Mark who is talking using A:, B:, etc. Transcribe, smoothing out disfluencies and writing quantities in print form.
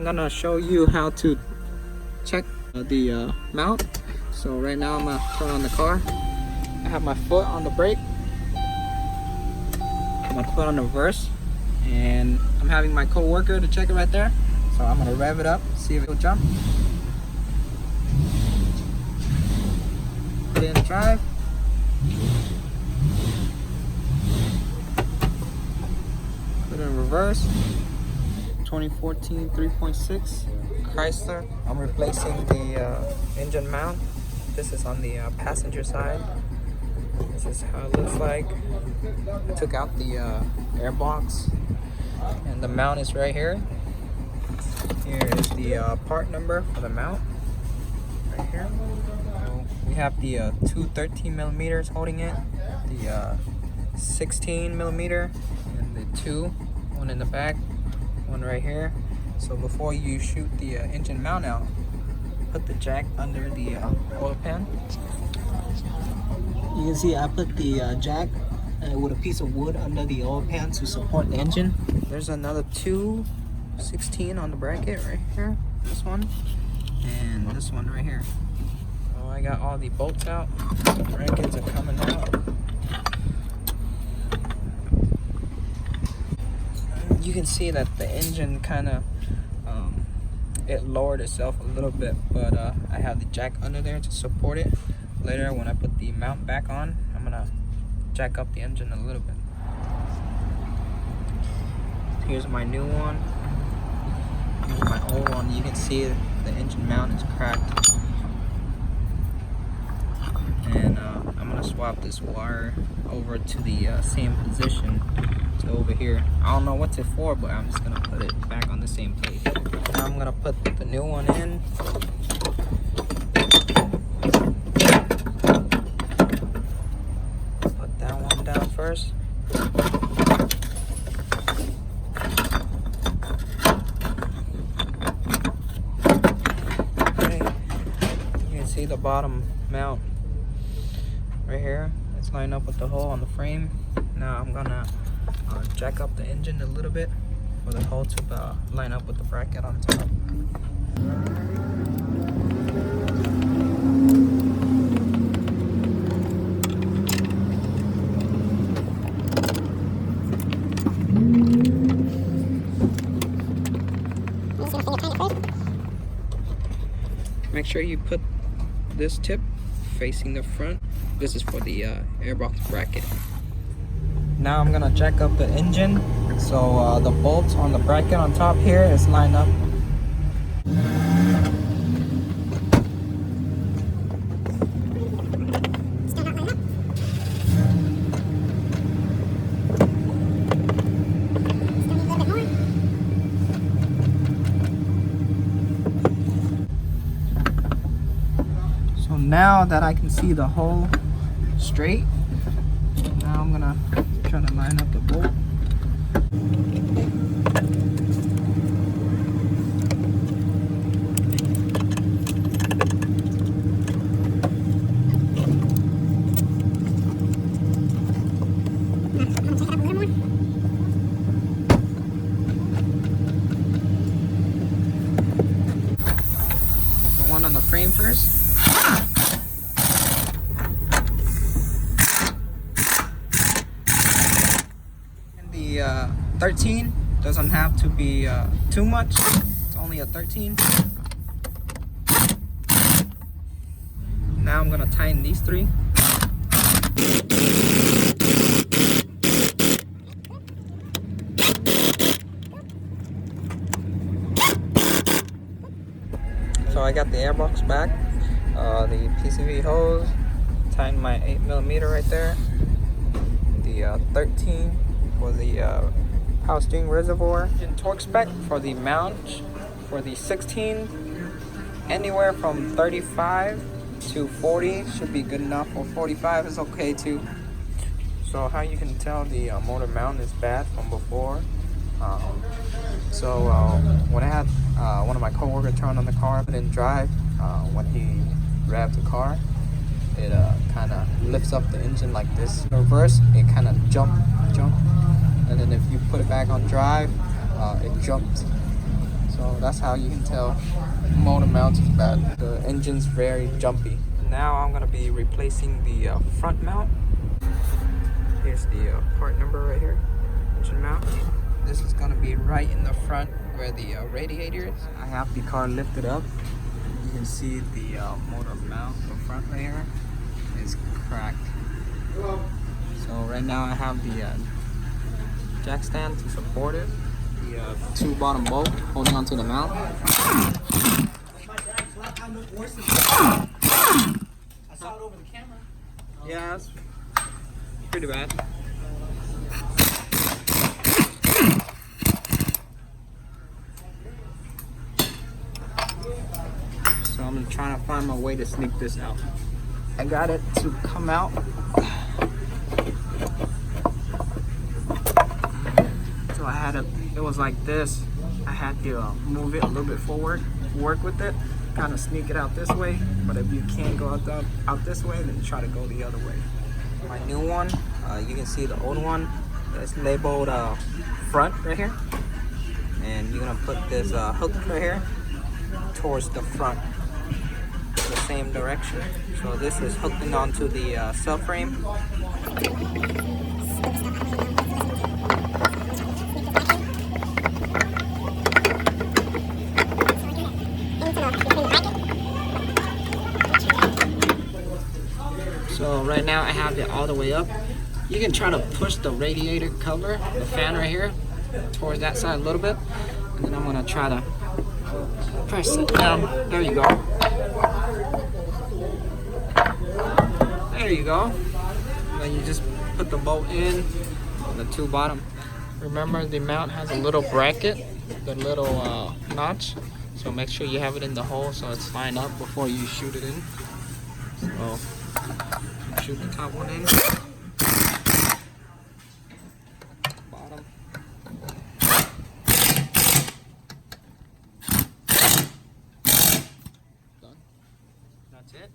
A: I'm gonna show you how to check the mount. So right now I'm gonna turn on the car. I have my foot on the brake. I'm gonna put on the reverse, and I'm having my co-worker to check it right there. So I'm gonna rev it up, see if it will jump. Put it in drive. Put it in reverse. 2014 3.6 Chrysler. I'm replacing the engine mount. This is on the passenger side. This is how it looks like. I took out the air box, and the mount is right here. Here is the part number for the mount, right here. So we have the two 13 millimeters holding it, the 16 millimeter, and the one in the back, one right here. So before you shoot the engine mount out, put the jack under the oil pan. You can see I put the jack with a piece of wood under the oil pan to support the engine. There's another 216 on the bracket right here. This one and this one right here. So I got all the bolts out. The brackets are coming out. You can see that the engine kind of it lowered itself a little bit, but I have the jack under there to support it. Later, when I put the mount back on, I'm gonna jack up the engine a little bit. Here's my new one. Here's my old one. You can see the engine mount is cracked. And I'm gonna swap this wire over to the same position to over here. I don't know what's it for, but I'm just gonna put it back on the same place. Now I'm gonna put the new one in. First. Okay. You can see the bottom mount right here. It's lined up with the hole on the frame. Now I'm gonna jack up the engine a little bit for the hole to line up with the bracket on top. Make sure you put this tip facing the front. This is for the airbox bracket. Now I'm gonna jack up the engine. So the bolts on the bracket on top here is lined up. Now that I can see the hole straight, now I'm gonna try to line up the bolt. The one on the frame first. The 13 doesn't have to be too much. It's only a 13. Now I'm gonna tighten these three. So I got the airbox back, the PCV hose, tightened my 8mm right there, the 13 for the power steering reservoir, and torque spec for the mount for the 16, anywhere from 35 to 40 should be good enough, or 45 is okay too. So how you can tell the motor mount is bad from before. When I had one of my co-workers turn on the car and then drive, when he revved the car, it kind of lifts up the engine like this. In reverse, it kind of jump, and then if you put it back on drive, it jumps. So So that's how you can tell motor mount is bad. The engine's very jumpy. Now I'm gonna be replacing the front mount. Here's the part number right here, engine mount. This is gonna be right in the front where the radiator is. I have the car lifted up. You can see the motor mount, the front layer is cracked. So right now I have the jack stand to support it. The two bottom bolt holding onto the mount.
B: I saw it over the camera.
A: Yeah, that's pretty bad. So I'm trying to find my way to sneak this out. I got it to come out. So I had it was like this. I had to move it a little bit forward, work with it, kind of sneak it out this way. But if you can't go out this way, then try to go the other way. My new one, you can see the old one. It's labeled front right here. And you're gonna put this hook right here towards the front, the same direction. So this is hooked onto the subframe. So right now I have it all the way up. You can try to push the radiator cover, the fan right here, towards that side a little bit. And then I'm gonna try to press it down. There you go. There you go. And then you just put the bolt in on the two bottom. Remember the mount has a little bracket, the little notch. So make sure you have it in the hole so it's lined up before you shoot it in. So shoot the top one in. Bottom. Done. That's it.